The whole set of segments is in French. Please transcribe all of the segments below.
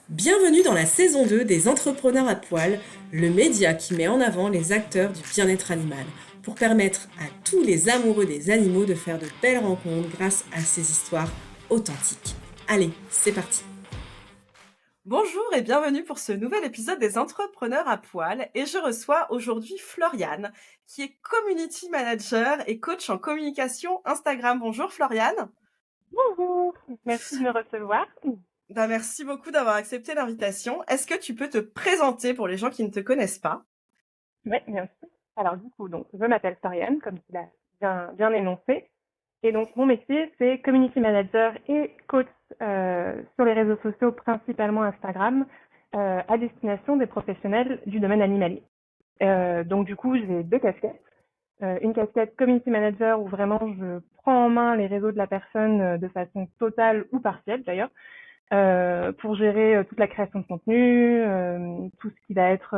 Bienvenue dans la saison 2 des Entrepreneurs à poil, le média qui met en avant les acteurs du bien-être animal, pour permettre à tous les amoureux des animaux de faire de belles rencontres grâce à ces histoires authentiques. Allez, c'est parti. Bonjour et bienvenue pour ce nouvel épisode des Entrepreneurs à poil et je reçois aujourd'hui Floriane qui est Community Manager et coach en communication Instagram. Bonjour Floriane. Bonjour, merci de me recevoir. Merci beaucoup d'avoir accepté l'invitation. Est-ce que tu peux te présenter pour les gens qui ne te connaissent pas? Oui, bien sûr. Alors du coup, donc, je m'appelle Floriane, comme tu l'as bien énoncé. Et donc, mon métier, c'est community manager et coach sur les réseaux sociaux, principalement Instagram, à destination des professionnels du domaine animalier. Donc, du coup, j'ai deux casquettes. Une casquette community manager où vraiment je prends en main les réseaux de la personne de façon totale ou partielle d'ailleurs, pour gérer toute la création de contenu, tout ce qui va être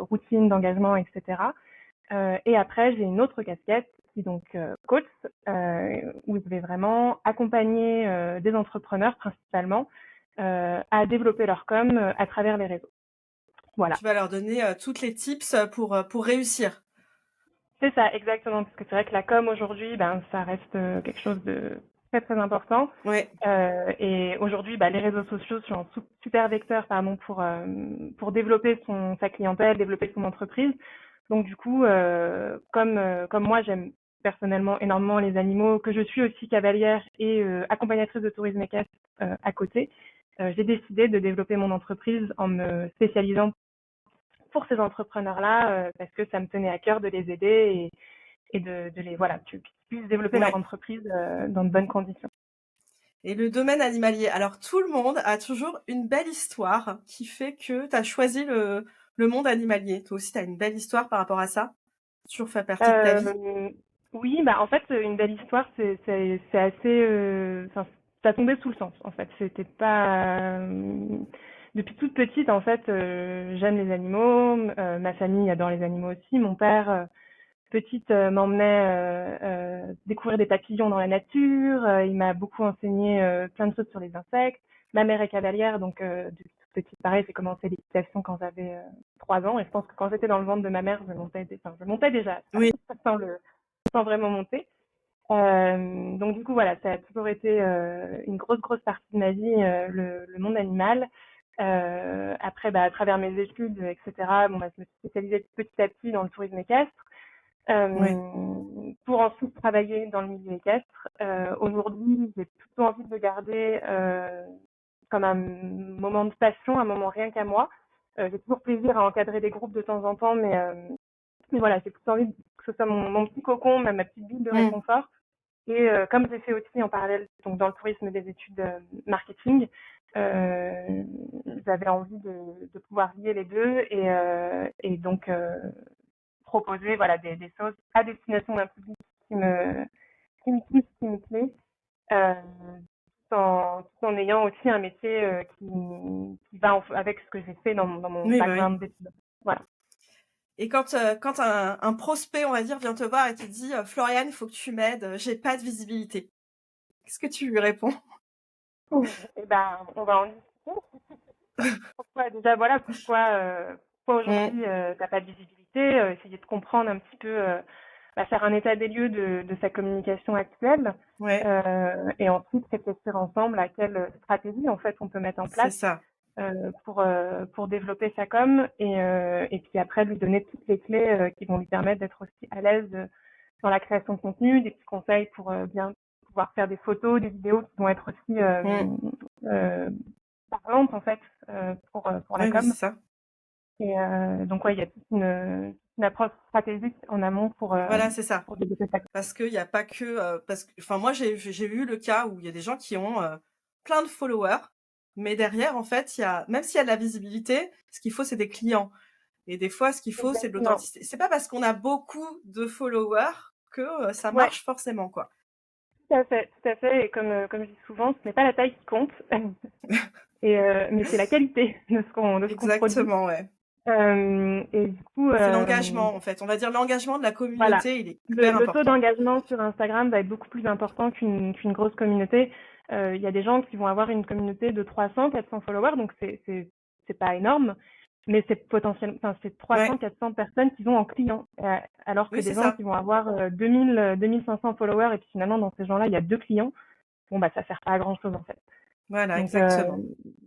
routine d'engagement, etc. Et après, j'ai une autre casquette qui est donc coach, où je vais vraiment accompagner des entrepreneurs principalement à développer leur com à travers les réseaux. Voilà. Tu vas leur donner toutes les tips pour réussir. C'est ça, exactement, parce que c'est vrai que la com aujourd'hui, ben, ça reste quelque chose de très très important. Ouais. Et aujourd'hui, les réseaux sociaux sont un super vecteur, pardon, pour développer sa clientèle, développer son entreprise. Donc du coup, comme moi, j'aime personnellement énormément les animaux, que je suis aussi cavalière et accompagnatrice de tourisme équestre à côté, j'ai décidé de développer mon entreprise en me spécialisant pour ces entrepreneurs-là, parce que ça me tenait à cœur de les aider et de les voilà, qu'ils puissent développer leur Ouais. entreprise dans de bonnes conditions. Et le domaine animalier. Alors, tout le monde a toujours une belle histoire qui fait que tu as choisi le monde animalier. Toi aussi, tu as une belle histoire par rapport à ça? Toujours fait partie de ta vie? Euh, oui, en fait, une belle histoire, c'est assez, enfin, ça tombait sous le sens, en fait. C'était pas, depuis toute petite, en fait, j'aime les animaux, ma famille adore les animaux aussi. Mon père, petite, m'emmenait découvrir des papillons dans la nature. Il m'a beaucoup enseigné plein de choses sur les insectes. Ma mère est cavalière, donc depuis toute petite, pareil, j'ai commencé l'équitation quand j'avais 3 ans. Et je pense que quand j'étais dans le ventre de ma mère, je montais déjà Oui. sans vraiment monter. Donc du coup, voilà, ça a toujours été une grosse partie de ma vie, le monde animal. Après, à travers mes études, etc., bon, je me suis spécialisée petit à petit dans le tourisme équestre. Ouais. Pour ensuite travailler dans le milieu équestre. Aujourd'hui, j'ai plutôt envie de le garder comme un moment de passion, un moment rien qu'à moi. J'ai toujours plaisir à encadrer des groupes de temps en temps, mais voilà, j'ai plutôt envie que ce soit mon petit cocon, ma petite bulle de Mm. réconfort. Et comme j'ai fait aussi en parallèle, donc dans le tourisme des études marketing, j'avais envie de pouvoir lier les deux et donc proposer voilà des choses à destination d'un public qui me touche, qui me plaît, euh, tout en ayant aussi un métier qui va avec ce que j'ai fait dans mon Oui, bah oui. background d'études. Voilà. Et quand un prospect, on va dire, vient te voir et te dit Floriane, il faut que tu m'aides, j'ai pas de visibilité. Qu'est-ce que tu lui réponds? Et on va en discuter. Pourquoi déjà voilà pourquoi Mm. aujourd'hui t'as pas de visibilité, essayer de comprendre un petit peu, faire un état des lieux de sa communication actuelle, Ouais, et ensuite réfléchir ensemble à quelle stratégie en fait on peut mettre en c'est place ça. pour développer sa com et puis après lui donner toutes les clés qui vont lui permettre d'être aussi à l'aise dans la création de contenu, des petits conseils pour bien pouvoir faire des photos, des vidéos qui vont être aussi Mm. euh, parlantes en fait pour la Oui, oui, com. c'est ça. Et donc ouais, il y a toute une approche stratégique en amont Voilà, c'est ça. pour développer sa com. Parce qu'il n'y a pas que... parce que, enfin, moi, j'ai eu le cas où il y a des gens qui ont plein de followers, mais derrière, en fait, même s'il y a de la visibilité, ce qu'il faut, c'est des clients. Et des fois, ce qu'il faut, c'est de Exactement. l'authenticité. C'est pas parce qu'on a beaucoup de followers que ça Ouais, marche forcément, quoi. tout à fait, tout à fait. Et comme je dis souvent, ce n'est pas la taille qui compte, mais c'est la qualité de ce qu'on produit. Exactement, ouais. Et du coup, C'est l'engagement, en fait. On va dire l'engagement de la voilà, communauté, il est le, hyper le taux important. d'engagement sur Instagram va être beaucoup plus important qu'une grosse communauté. il y a des gens qui vont avoir une communauté de 300, 400 followers, donc c'est pas énorme, mais c'est potentiellement, enfin, c'est 300, Ouais, 400 personnes qui vont en clients, alors que oui, c'est des gens ça. qui vont avoir 2000, 2500 followers et puis finalement dans ces gens-là il y a 2 clients, bon bah ça sert pas à grand chose en fait. Voilà, Donc exactement.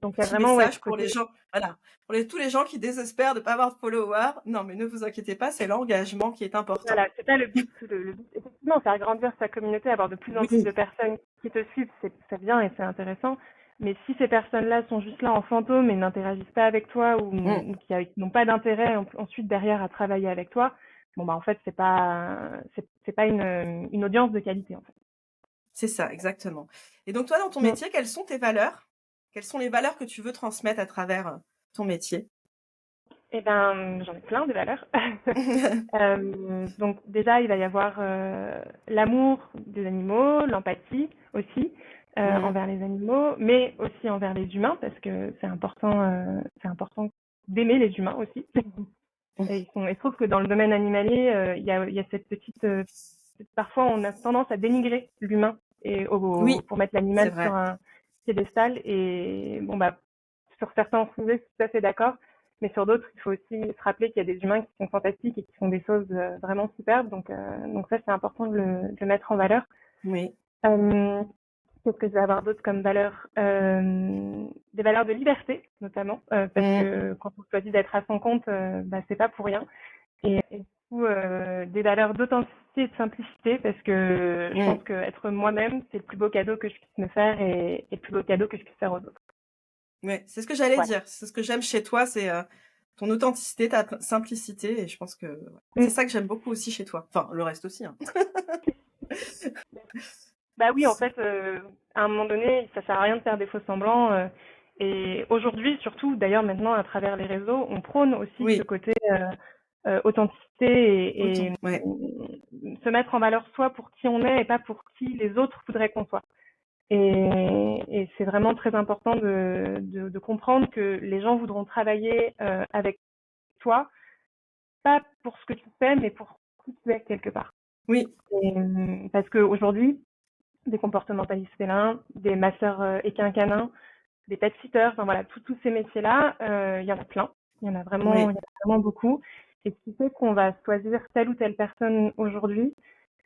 donc il y a Petit vraiment ouais ce message pour les côté. gens, voilà, pour tous les gens qui désespèrent de pas avoir de followers. Non, mais ne vous inquiétez pas, c'est l'engagement qui est important. Voilà, c'est pas le but. Le but, effectivement, faire grandir sa communauté, avoir de plus en plus de Oui, personnes qui te suivent, c'est bien et c'est intéressant. Mais si ces personnes-là sont juste là en fantôme et n'interagissent pas avec toi mm, ou qui n'ont pas d'intérêt ensuite derrière à travailler avec toi, bon bah en fait c'est pas une audience de qualité en fait. c'est ça, exactement. Et donc toi, dans ton Mm. métier, quelles sont tes valeurs? Quelles sont les valeurs que tu veux transmettre à travers ton métier? Eh ben j'en ai plein de valeurs. Donc déjà il va y avoir l'amour des animaux, l'empathie aussi Mm, envers les animaux, mais aussi envers les humains parce que c'est important d'aimer les humains aussi. Et je trouve que dans le domaine animalier, il y a cette petite parfois on a tendance à dénigrer l'humain et oui, pour mettre c'est l'animal sur vrai. un piédestal et bon bah sur certains sujets je suis tout à fait d'accord, mais sur d'autres il faut aussi se rappeler qu'il y a des humains qui sont fantastiques et qui font des choses vraiment superbes, donc ça c'est important de le mettre en valeur. Oui. euh, Qu'est-ce que je vais avoir d'autre comme valeur? Des valeurs de liberté notamment, parce Mm, que quand on choisit d'être à son compte, bah, c'est pas pour rien. Et du coup, des valeurs d'authenticité et de simplicité, parce que je pense mm. que être moi-même, c'est le plus beau cadeau que je puisse me faire et le plus beau cadeau que je puisse faire aux autres. Ouais, c'est ce que j'allais Ouais. dire. C'est ce que j'aime chez toi, c'est ton authenticité, ta simplicité. Et je pense que ouais, c'est Mm. ça que j'aime beaucoup aussi chez toi. Enfin, le reste aussi, hein. Bah oui, en fait, à un moment donné, ça sert à rien de faire des faux semblants. Et aujourd'hui, surtout, d'ailleurs maintenant, à travers les réseaux, on prône aussi ce Oui, côté authenticité et autant. Ouais, se mettre en valeur soi pour qui on est et pas pour qui les autres voudraient qu'on soit. Et c'est vraiment très important de comprendre que les gens voudront travailler avec toi, pas pour ce que tu fais, mais pour qui tu es quelque part. oui, Parce qu'aujourd'hui, des comportementalistes félins, des masseurs équins canins, des pet-sitters, enfin voilà, tous ces métiers-là, il y en a plein. Il oui, y en a vraiment beaucoup. Et ce qui fait qu'on va choisir telle ou telle personne aujourd'hui,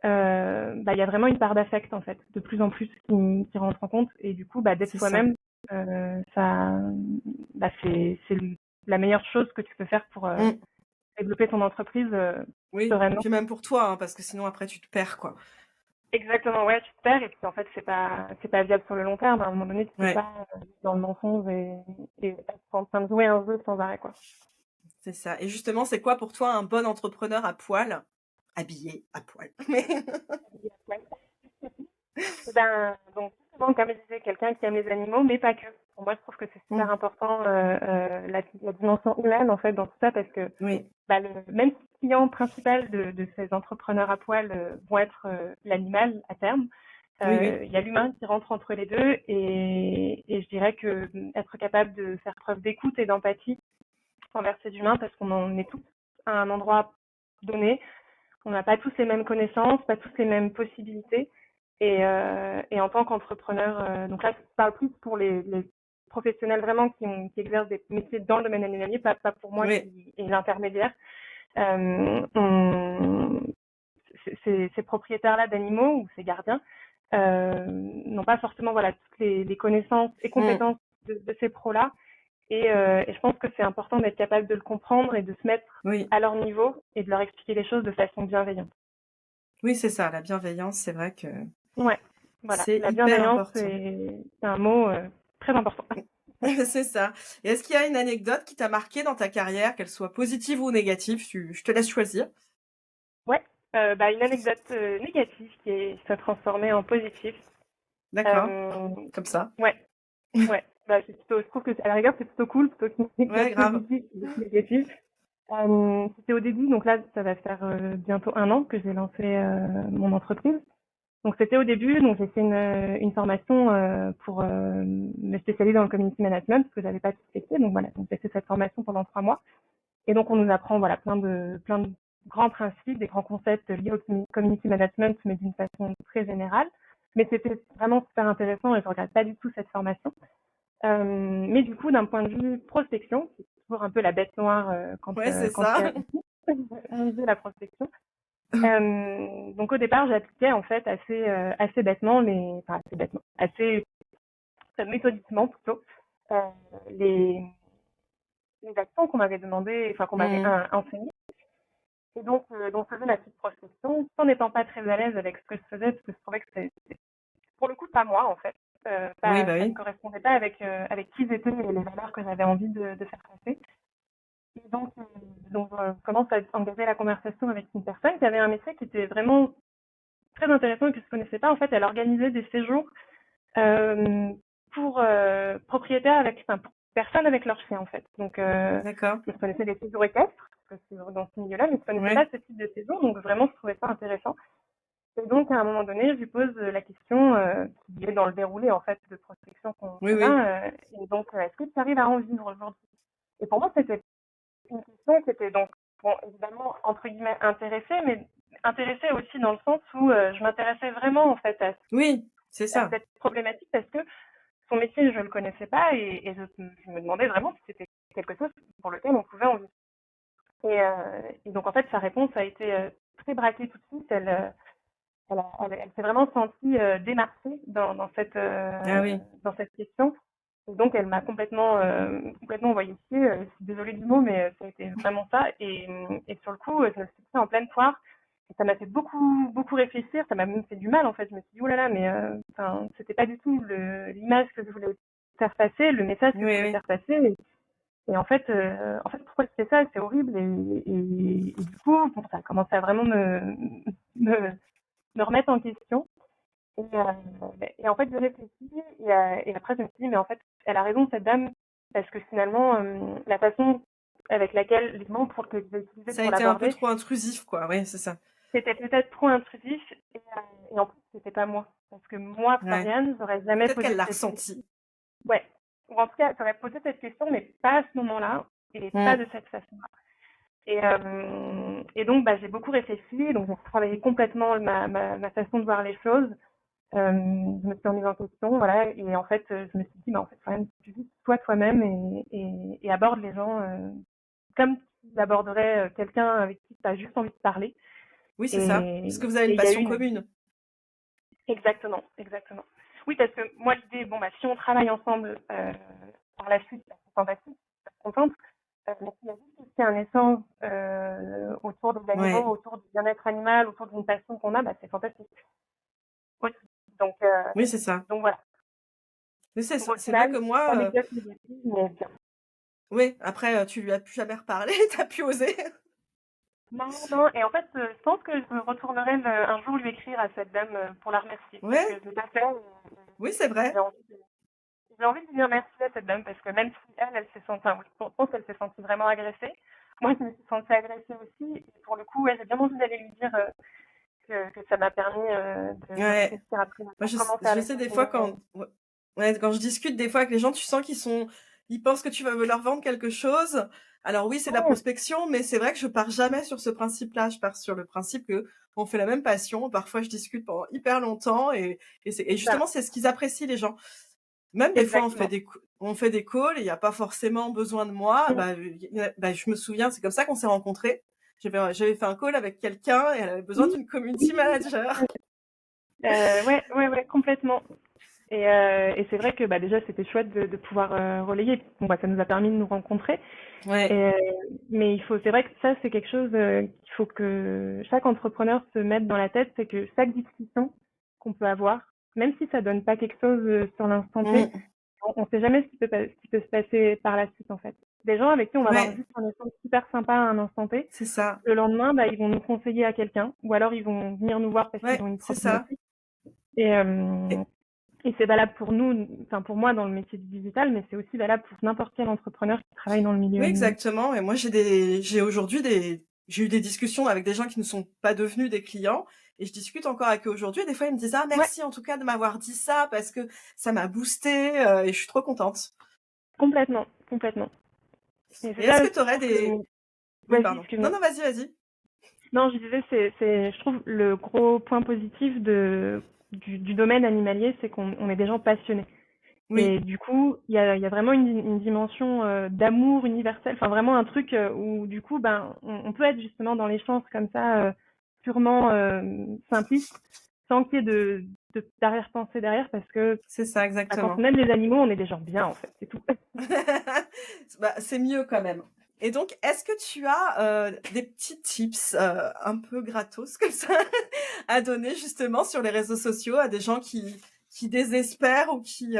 bah, il y a vraiment une part d'affect en fait, de plus en plus qui rentre en compte. Et du coup, bah, d'être c'est ça. soi-même, ça, bah, c'est la meilleure chose que tu peux faire pour Mm, développer ton entreprise oui, sereinement. puis même pour toi, hein, parce que sinon après tu te perds, quoi. Exactement, ouais, tu te perds et puis en fait c'est pas viable sur le long terme. À un moment donné, tu peux Ouais, pas vivre dans le mensonge et être en train de jouer un jeu sans arrêt quoi. c'est ça. Et justement, c'est quoi pour toi un bon entrepreneur à poil? Habillé à poil. Mais Ouais. Ben, donc, souvent, comme je disais, quelqu'un qui aime les animaux, mais pas que. Pour moi, je trouve que c'est super Mm, important la dimension humaine en fait dans tout ça parce que oui, bah, le même client principal de ces entrepreneurs à poil vont être l'animal à terme. oui, oui, Il y a l'humain qui rentre entre les deux et je dirais que être capable de faire preuve d'écoute et d'empathie envers ces humains parce qu'on en est tous à un endroit donné. On n'a pas tous les mêmes connaissances, pas tous les mêmes possibilités. Et en tant qu'entrepreneur, donc là, je parle plus pour les professionnels vraiment qui exercent des métiers dans le domaine animalier, pas pour moi oui, qui est l'intermédiaire. Ces propriétaires-là d'animaux ou ces gardiens n'ont pas forcément voilà, toutes les connaissances et mm, compétences de ces pros-là. Et je pense que c'est important d'être capable de le comprendre et de se mettre oui, à leur niveau et de leur expliquer les choses de façon bienveillante. oui, c'est ça. La bienveillance, c'est vrai que Ouais, voilà. c'est La hyper bienveillance, important. c'est un mot très important. C'est ça. Et est-ce qu'il y a une anecdote qui t'a marqué dans ta carrière, qu'elle soit positive ou négative? Je te laisse choisir. Ouais, bah, une anecdote négative qui s'est transformée en positive. D'accord. Euh, Comme ça. ouais, ouais. Bah, je trouve que à la rigueur, c'est plutôt cool plutôt qu'une Ouais, anecdote grave. positive que négative. C'était au début, donc là, ça va faire bientôt 1 an que j'ai lancé mon entreprise. Donc c'était au début, donc j'ai fait une formation pour me spécialiser dans le community management parce que j'avais pas tout fait. Donc voilà, donc j'ai fait cette formation pendant 3 mois. Et donc on nous apprend voilà plein de grands principes, des grands concepts liés au community management, mais d'une façon très générale. mais c'était vraiment super intéressant et je regrette pas du tout cette formation. Mais du coup, d'un point de vue prospection, c'est toujours un peu la bête noire Ouais, c'est quand il y ça. a un musée, la prospection. Donc au départ, j'appliquais en fait assez bêtement, enfin assez bêtement, assez méthodiquement plutôt, euh, les, les actions qu'on m'avait demandé, enfin qu'on m'avait Mm. enseignées. Et donc je faisais ma petite prospection, tout en n'étant pas très à l'aise avec ce que je faisais, parce que je trouvais que c'était pour le coup pas moi en fait. Oui, bah Ça ne oui. correspondait pas avec qui j'étais et les valeurs que j'avais envie de faire passer. Et donc je commence à engager la conversation avec une personne qui avait un métier qui était vraiment très intéressant et que je connaissais pas. En fait, elle organisait des séjours euh, pour propriétaires pour personnes avec leurs chiens en fait. Donc D'accord. je connaissais les séjours équestres parce que c'est dans ce milieu-là, mais je connaissais pas Ouais. ce type de séjour. Donc vraiment, je trouvais ça intéressant. Et donc, à un moment donné, je lui pose la question qui est dans le déroulé en fait de prospection Oui, qu'on oui. a. Et donc, est-ce que tu arrives à en vivre aujourd'hui? Et pour moi, c'était une question qui était donc, bon, évidemment, entre guillemets, intéressée, mais intéressée aussi dans le sens où je m'intéressais vraiment en fait Oui, c'est à ça. cette problématique parce que son métier, je le connaissais pas et je me demandais vraiment si c'était quelque chose pour lequel on pouvait en vivre. Et donc, en fait, sa réponse a été très braquée tout de suite. Elle s'est vraiment sentie démarquée Ah oui. dans cette question. Et donc, elle m'a complètement envoyé chier. Je suis désolée du mot, mais ça a été vraiment ça. Et sur le coup, je me suis dit en pleine foire. Et ça m'a fait beaucoup réfléchir. Ça m'a même fait du mal, en fait. Je me suis dit, oh là là, mais c'était pas du tout l'image que je voulais faire passer, le message Oui, que je voulais oui. faire passer. Et en fait, pourquoi je fais ça? C'est horrible. Et du coup, bon, ça a commencé à vraiment me, me remettre en question. Et en fait, j'ai réfléchi et après, je me suis dit, mais en fait, elle a raison, cette dame, parce que finalement, la façon avec laquelle les mots que j'ai utilisés Ça a pour été un peu l'aborder, trop intrusif, quoi. Ouais, c'est ça. c'était peut-être trop intrusif et en plus, c'était pas moi. Parce que moi, Ouais. Floriane, j'aurais jamais Peut-être qu'elle posé l'a cette question. ressenti. Ouais. Ou en tout cas, j'aurais posé cette question, mais pas à ce moment-là et pas Mm. de cette façon-là. Et donc, bah, j'ai beaucoup réfléchi, donc j'ai travaillé complètement ma façon de voir les choses. Je me suis remise en question, voilà, et en fait, je me suis dit, bah, en fait, quand même, tu vis toi-même et aborde les gens comme tu aborderais quelqu'un avec qui tu as juste envie de parler. Oui, c'est ça. Et Parce que vous avez une il y a eu passion commune. exactement, exactement. Oui, parce que moi, l'idée, bon, bah, si on travaille ensemble par la suite, bah, c'est fantastique, je suis contente. Mais s'il y a juste aussi un échange autour des animaux, Ouais. autour du bien-être animal, autour d'une passion qu'on a, bah, c'est fantastique. Oui. Donc, Oui, c'est ça. donc voilà. Mais Donc au c'est vrai que final, moi, anecdote négative, mais bien. oui, après, tu lui as plus jamais reparlé, t'as plus osé. Non, non, et en fait, je pense que je retournerai un jour lui écrire à cette dame pour la remercier, parce que Ouais, je l'ai pas fait. oui, c'est J'ai vrai. envie j'ai envie de lui dire merci à cette dame, parce que même si elle s'est sentie, enfin, oui, je pense qu'elle s'est sentie vraiment agressée, moi, je me suis sentie agressée aussi, et pour le coup, ouais, j'ai bien envie d'aller lui dire que ça m'a permis de Ouais. réfléchir après, Moi, comment faire je les sais choses des fois mieux. quand, ouais, quand je discute des fois avec les gens, tu sens ils pensent que tu vas leur vendre quelque chose. Alors oui, c'est de la Mmh, prospection, mais c'est vrai que je pars jamais sur ce principe-là. Je pars sur le principe que on fait la même passion. Parfois, je discute pendant hyper longtemps et c'est ça, justement, c'est ce qu'ils apprécient, les gens. Même des fois, exactement. on fait des calls et il n'y a pas forcément besoin de moi. Mmh. Bah, je me souviens, c'est comme ça qu'on s'est rencontrés. J'avais fait un call avec quelqu'un et elle avait besoin Oui, d'une community oui, manager. ouais, complètement. Et c'est vrai que bah, déjà c'était chouette de pouvoir relayer. Bon, bah, ça nous a permis de nous rencontrer. Et, Ouais, mais c'est vrai que ça c'est quelque chose qu'il faut que chaque entrepreneur se mette dans la tête, c'est que chaque discussion qu'on peut avoir, même si ça donne pas quelque chose sur l'instant T, mm, on sait jamais ce qui peut se passer par la suite en fait. Des gens avec qui on va avoir ouais, juste un échange super sympa à un instant T, c'est ça. le lendemain bah, ils vont nous conseiller à quelqu'un, ou alors ils vont venir nous voir parce qu'ils Ouais, ont une c'est ça. problématique. Et, Et- et c'est valable pour nous, enfin pour moi dans le métier du digital, mais c'est aussi valable pour n'importe quel entrepreneur qui travaille dans le milieu oui, animalier. exactement. Et moi, j'ai eu des discussions avec des gens qui ne sont pas devenus des clients. Et je discute encore avec eux aujourd'hui. Et des fois, ils me disent, ah, Ouais, merci en tout cas de m'avoir dit ça parce que ça m'a boosté et je suis trop contente. complètement, complètement. Et Et c'est est-ce ça que tu aussi, je aurais trouve des... Oui, Vas-y, pardon. Non, excuse-moi. non, vas-y, vas-y. Non, je disais, je trouve le gros point positif du domaine animalier, c'est qu'on est des gens passionnés. Oui, Et du coup, il y a vraiment une dimension d'amour universel, enfin vraiment un truc où du coup, ben, on peut être justement dans l'échange comme ça, purement simpliste, sans qu'il y ait d'arrière-pensée derrière, parce que c'est ça, quand on exactement. aime les animaux, on est des gens bien en fait, c'est tout. Bah, c'est mieux quand même. Et donc, est-ce que tu as des petits tips un peu gratos comme ça à donner justement sur les réseaux sociaux à des gens qui désespèrent ou qui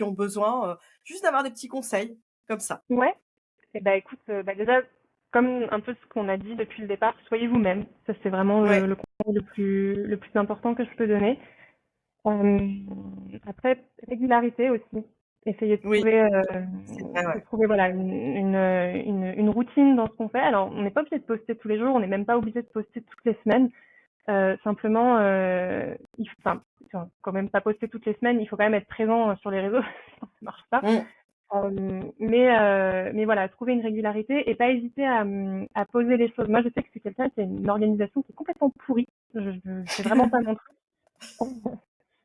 ont besoin juste d'avoir des petits conseils comme ça? Ouais. Et bah écoute, bah déjà, comme un peu ce qu'on a dit depuis le départ, soyez vous-même. Ça, c'est vraiment Ouais, le conseil le plus important que je peux donner. Euh, Après, régularité aussi. Essayez oui, c'est vrai, de ouais. trouver voilà, une routine dans ce qu'on fait. Alors, on n'est pas obligé de poster tous les jours, on n'est même pas obligé de poster toutes les semaines. Simplement, enfin, quand même pas poster toutes les semaines, il faut quand même être présent sur les réseaux, sinon ça marche pas. Mm. Mais voilà, trouver une régularité et pas hésiter à poser les choses. Moi, je sais que c'est quelqu'un qui a une organisation qui est complètement pourrie. C'est vraiment pas mon truc.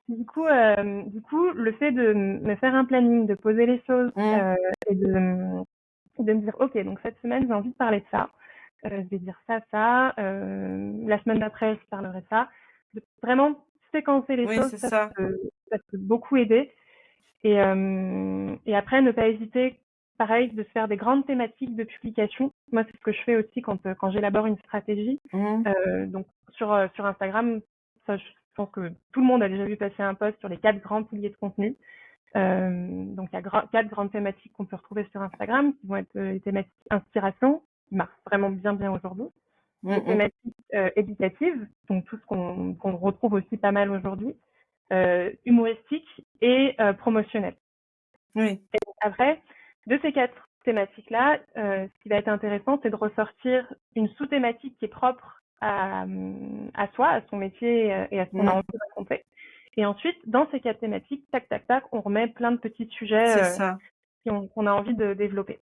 Du coup, le fait de me faire un planning, de poser les choses Mm. et de me dire, ok, donc cette semaine, j'ai envie de parler de ça. Je vais dire ça, ça. La semaine d'après, je parlerai de ça. De vraiment séquencer les Oui, choses, c'est ça ça. peut, ça peut beaucoup aider. Et après, ne pas hésiter, pareil, de se faire des grandes thématiques de publication. Moi, c'est ce que je fais aussi quand j'élabore une stratégie. Mm. Donc, sur Instagram, ça, je pense que tout le monde a déjà vu passer un post sur les 4 grands piliers de contenu. Donc, il y a 4 grandes thématiques qu'on peut retrouver sur Instagram, qui vont être les thématiques inspiration, qui marchent vraiment bien, bien aujourd'hui. Mm, Les mm. thématiques éducatives, donc tout ce qu'on retrouve aussi pas mal aujourd'hui, humoristiques et promotionnelles. Oui. Et donc après, de ces 4 thématiques-là, ce qui va être intéressant, c'est de ressortir une sous-thématique qui est propre à soi, à son métier et à ce qu'on a Mm. envie de raconter. Et ensuite, dans ces 4 thématiques, tac, tac, tac, on remet plein de petits sujets C'est ça. qu'on a envie de développer.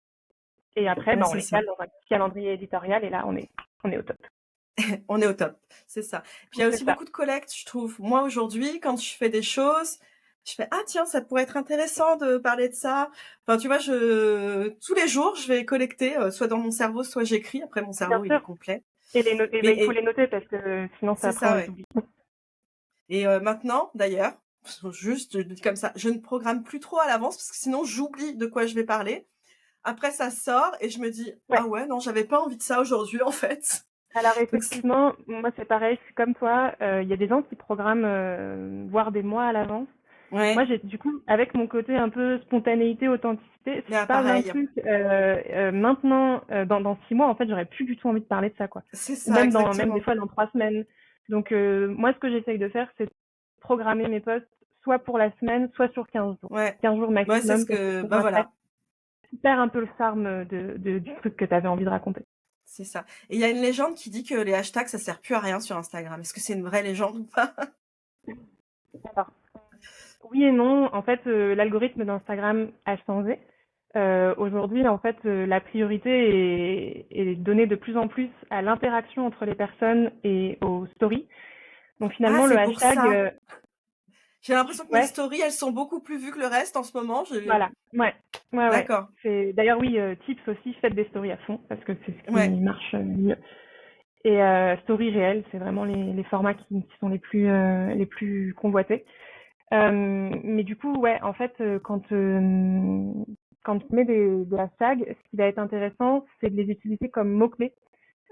Et après, Ouais, ben, on c'est les ça. cale dans un petit calendrier éditorial et là, on est au top. On est au top, c'est ça. Puis il y a C'est aussi ça. beaucoup de collectes, je trouve. Moi, aujourd'hui, quand je fais des choses, je fais ah tiens, ça pourrait être intéressant de parler de ça. Enfin, tu vois, tous les jours, je vais collecter, soit dans mon cerveau, soit j'écris. Après, mon Bien cerveau, il est sûr. complet. Et les noter, Mais ben, il faut les noter parce que sinon, c'est après, on ça, les ouais. oublie. Et maintenant, d'ailleurs, juste je dis comme ça, je ne programme plus trop à l'avance parce que sinon, j'oublie de quoi je vais parler. Après, ça sort et je me dis Ouais. ah ouais, non, j'avais pas envie de ça aujourd'hui en fait. Alors Donc effectivement, moi c'est pareil, je suis comme toi. Il y a des gens qui programment voire des mois à l'avance. Moi ouais, j'ai du coup avec mon côté un peu spontanéité, authenticité, si je mais parle d'un pareil, truc maintenant dans 6 mois en fait j'aurais plus du tout envie de parler de ça quoi. c'est Ou ça même des exactement. fois dans 3 semaines. Donc moi ce que j'essaye de faire c'est programmer mes posts soit pour la semaine, soit sur 15 jours. Ouais. 15 jours Moi, c'est ce maximum parce que que, sinon bah après voilà, tu perds un peu le charme du truc que tu avais envie de raconter. c'est ça. Et il y a une légende qui dit que les hashtags, ça sert plus à rien sur Instagram. Est-ce que c'est une vraie légende ou pas? Alors, oui et non. En fait, l'algorithme d'Instagram a changé. Aujourd'hui, en fait, la priorité est donnée de plus en plus à l'interaction entre les personnes et aux stories. Donc Ah, finalement, le c'est pour hashtag, ça. J'ai l'impression que mes ouais, stories, elles sont beaucoup plus vues que le reste en ce moment. voilà, ouais, ouais, ouais. D'accord. C'est d'ailleurs oui, tips aussi, faites des stories à fond parce que c'est ce qui Ouais. marche mieux. Et story réel, c'est vraiment les formats qui sont les plus convoités. Mais du coup, ouais, en fait, quand tu mets des hashtags, ce qui va être intéressant, c'est de les utiliser comme mots-clés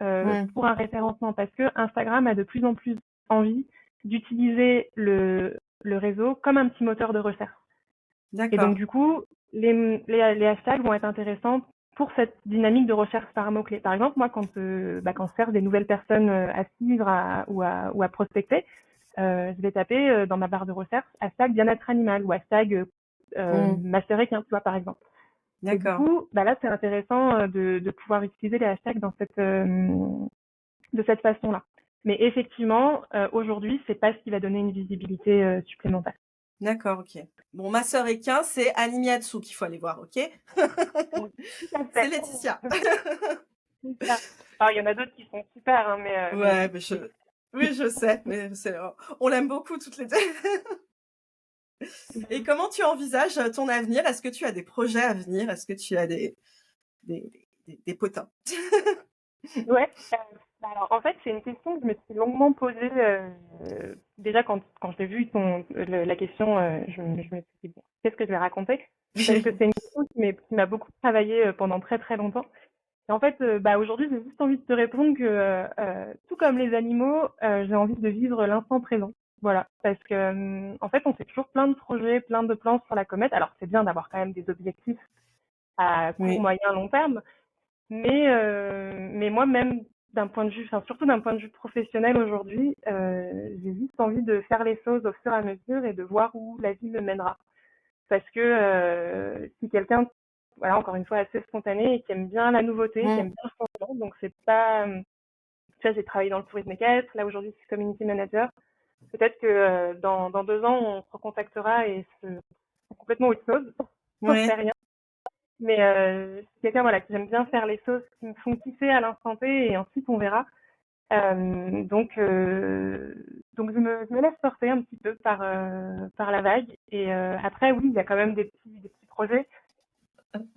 Hmm. pour un référencement, parce que Instagram a de plus en plus envie d'utiliser le réseau comme un petit moteur de recherche. Et donc, D'accord. du coup, les hashtags vont être intéressants pour cette dynamique de recherche par mots-clés. Par exemple, moi, quand je cherche des nouvelles personnes à suivre ou à prospecter, je vais taper dans ma barre de recherche hashtag bien-être animal ou hashtag Hmm. master équin, tu vois, par exemple. Et du D'accord. coup, bah là, c'est intéressant de pouvoir utiliser les hashtags de cette façon-là. Mais effectivement, aujourd'hui, c'est pas ce qui va donner une visibilité supplémentaire. D'accord, ok. Bon, ma sœur équin, c'est Annie Hatsu qu'il faut aller voir, ok? Oui, tout à C'est fait. Laetitia. C'est ça. Alors, il y en a d'autres qui sont super, hein, Ouais, mais mais Oui, je sais, mais on l'aime beaucoup toutes les deux. Et comment tu envisages ton avenir? Est-ce que tu as des projets à venir? Est-ce que tu as des potins? Ouais, bah, alors en fait, c'est une question que je me suis longuement posée, déjà quand j'ai vu la question, je me suis dit: «Bon, qu'est-ce que je vais raconter?» Parce que c'est une question qui m'a beaucoup travaillé, pendant très, très longtemps. Et en fait, bah, aujourd'hui, j'ai juste envie de te répondre que, tout comme les animaux, j'ai envie de vivre l'instant présent. Voilà, parce que, en fait, on fait toujours plein de projets, plein de plans sur la comète. Alors c'est bien d'avoir quand même des objectifs à court, Oui, moyen, long terme, mais moi, même d'un point de vue, enfin, surtout d'un point de vue professionnel aujourd'hui, j'ai juste envie de faire les choses au fur et à mesure et de voir où la vie me mènera. Parce que si quelqu'un, voilà, encore une fois, assez spontané et qui aime bien la nouveauté, qui mmh, aime bien le changement, donc c'est pas, tu vois, j'ai travaillé dans le tourisme équestre, là aujourd'hui je suis community manager. Peut-être que dans 2 ans, on se recontactera et c'est complètement autre chose. J'en sais ouais, rien. Mais c'est quelqu'un, voilà, qui aime bien faire les choses qui me font kiffer à l'instant T et ensuite on verra. Donc je me laisse porter un petit peu par la vague. Et après, oui, il y a quand même des petits projets.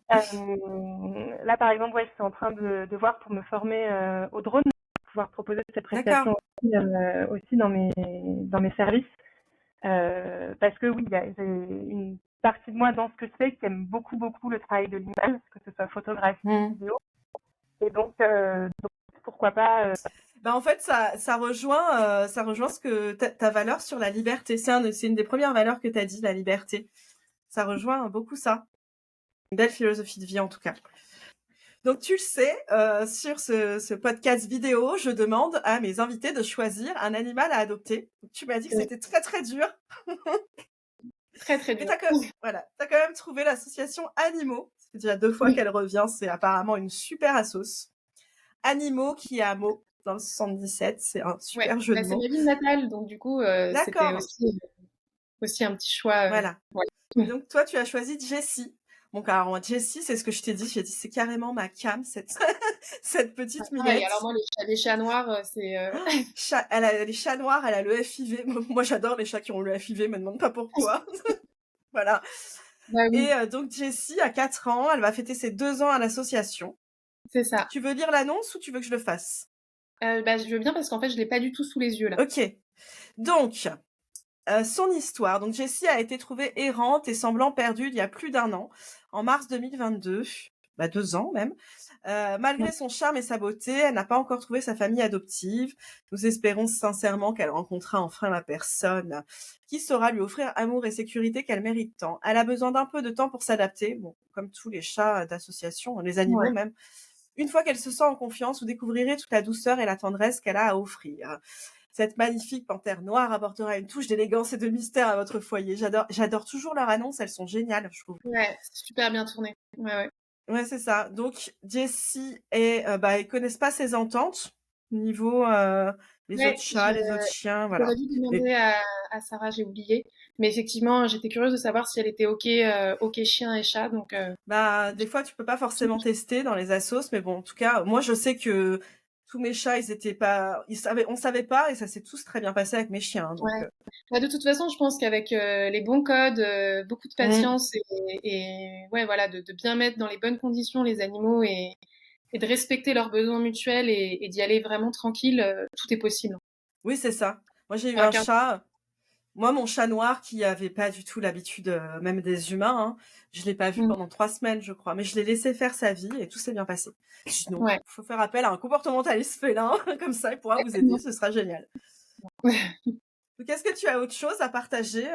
Là, par exemple, ouais, je suis en train de voir pour me former au drone, pour pouvoir proposer cette d'accord. prestation aussi dans mes services. Parce que oui, j'ai une partie de moi dans ce que je fais qui aime beaucoup, beaucoup le travail de l'image, que ce soit photographie, Mmh. vidéo. Et donc pourquoi pas. Bah, en fait, ça rejoint ce que ta valeur sur la liberté. C'est une des premières valeurs que tu as dit, la liberté. Ça rejoint beaucoup ça. Une belle philosophie de vie, en tout cas. Donc, tu le sais, sur ce podcast vidéo, je demande à mes invités de choisir un animal à adopter. Tu m'as dit que c'était très, très dur. Très, très Mais dur. t'as quand même trouvé l'association Animaux. C'est déjà 2 fois Oui. qu'elle revient. C'est apparemment une super assos. Animaux qui est à Meaux, dans le 77. C'est un Ouais, super jeu bah, de c'est mots. ma ville natale, donc du coup, c'était D'accord. aussi un petit choix. Voilà. Et Ouais. donc, toi, tu as choisi Jessie. Donc, alors, moi, Jessie, c'est ce que je t'ai dit. J'ai dit, c'est carrément ma cam, cette, cette petite Pareil, alors minette. moi, les chats noirs, c'est... Elle a les chats noirs, elle a le FIV. Moi, j'adore les chats qui ont le FIV, me demande pas pourquoi. Voilà. Bah Et oui, donc, Jessie, à 4 ans, elle va fêter ses 2 ans à l'association. c'est ça. Tu veux lire l'annonce ou tu veux que je le fasse? Bah, je veux bien parce qu'en fait, je l'ai pas du tout sous les yeux, là. Ok. Donc, son histoire. Donc, Jessie a été trouvée errante et semblant perdue il y a plus d'1 an, en mars 2022. Bah, 2 ans même. Malgré son charme et sa beauté, elle n'a pas encore trouvé sa famille adoptive. Nous espérons sincèrement qu'elle rencontrera enfin la personne qui saura lui offrir amour et sécurité qu'elle mérite tant. Elle a besoin d'un peu de temps pour s'adapter, bon, comme tous les chats d'association, les animaux Ouais. même. Une fois qu'elle se sent en confiance, vous découvrirez toute la douceur et la tendresse qu'elle a à offrir. Cette magnifique panthère noire apportera une touche d'élégance et de mystère à votre foyer. J'adore toujours leurs annonces, elles sont géniales, je trouve. Ouais, c'est super bien tourné. Ouais, ouais. Ouais, c'est ça. Donc, Jessie ils connaissent pas ses ententes niveau les autres Ouais, chats, les autres chiens, j'aurais voilà. dû Mais demander à Sarah, j'ai oublié. Mais effectivement, j'étais curieuse de savoir si elle était OK chien et chat, donc... des fois, tu peux pas forcément tester dans les assos, mais bon, en tout cas, moi, je sais que tous mes chats, on savait pas, et ça s'est tous très bien passé avec mes chiens, hein, donc. Ouais. Bah, de toute façon, je pense qu'avec les bons codes, beaucoup de Mm. patience et ouais, voilà, de bien mettre dans les bonnes conditions les animaux et de respecter leurs besoins mutuels et d'y aller vraiment tranquille, tout est possible. Oui, c'est ça. Moi, j'ai eu Avec un un... chat. Moi, mon chat noir qui avait pas du tout l'habitude, même des humains, hein, je l'ai pas vu Mm. pendant 3 semaines, je crois, mais je l'ai laissé faire sa vie et tout s'est bien passé. Sinon, Ouais. faut faire appel à un comportementaliste félin, comme ça, il pourra vous aider, ce sera génial. Donc, est-ce que tu as autre chose à partager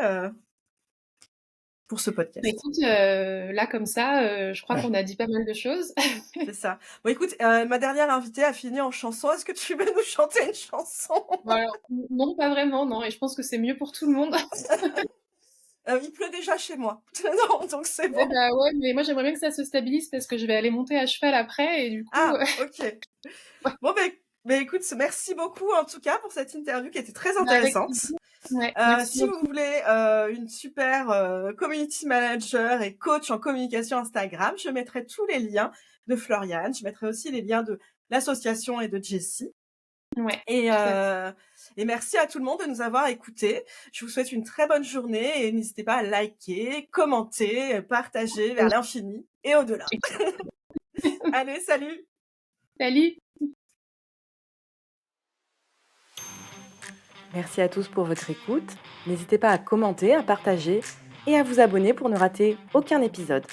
pour ce Bah, podcast? écoute, là comme ça, je crois qu'on a dit pas mal de choses. C'est ça. Bon, écoute, ma dernière invitée a fini en chanson. Est-ce que tu veux nous chanter une chanson? Bon, alors, non, pas vraiment, non, et je pense que c'est mieux pour tout le monde. Il pleut déjà chez moi. Non, donc c'est Ouais, bon. bah ouais, mais moi j'aimerais bien que ça se stabilise parce que je vais aller monter à cheval après et du coup, Ah, ok. ouais, Bon, écoute, merci beaucoup en tout cas pour cette interview qui était très bah, avec intéressante. plaisir. Ouais, merci Si vous beaucoup. voulez une super community manager et coach en communication Instagram, je mettrai tous les liens de Floriane. Je mettrai aussi les liens de l'association et de Jessie. Ouais, Et, tout à fait. et merci à tout le monde de nous avoir écoutés. Je vous souhaite une très bonne journée et n'hésitez pas à liker, commenter, partager vers l'infini et au-delà. Allez, salut! Salut! Merci à tous pour votre écoute. N'hésitez pas à commenter, à partager et à vous abonner pour ne rater aucun épisode.